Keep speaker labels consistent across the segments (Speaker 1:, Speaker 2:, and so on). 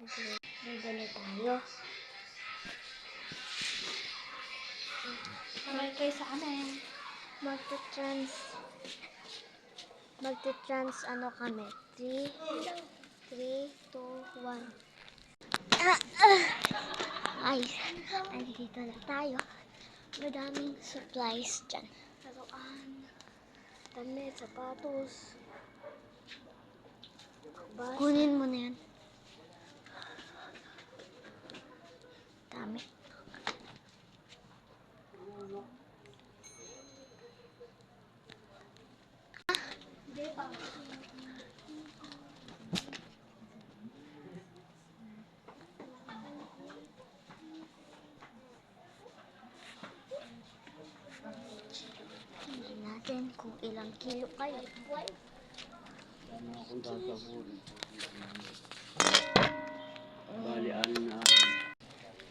Speaker 1: Nagdala tayo.
Speaker 2: Kamay kayo sa amin.
Speaker 1: Magte-trans ano kami. 3, 2, 1. Ay, andito na tayo. Madaming supplies dyan. Laruan, damit, sapatos. Basa. Kunin mo na yan. Dami. Tingnan natin kung ilang kilo kayo.
Speaker 3: Akong gagawin. Bali, na.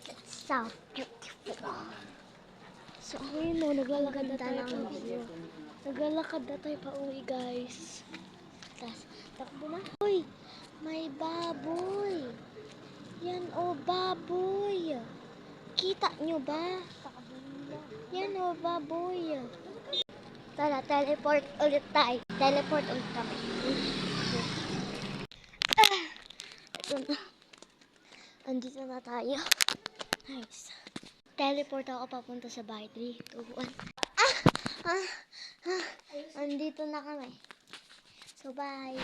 Speaker 1: That's so beautiful. So, ayun o, naglalakad na tayo pa uwi. Naglalakad na tayo pa uwi, guys. Tapos, takbo na. Uy, may baboy. Yan o, baboy. Kita nyo ba? Yan o, baboy. Tara, teleport ulit tayo. Teleport ulit kami. Ito na. Andito na tayo. Nice. Teleport ako papunta sa bahay. 3, 2, 1. Andito na kami. So, bye.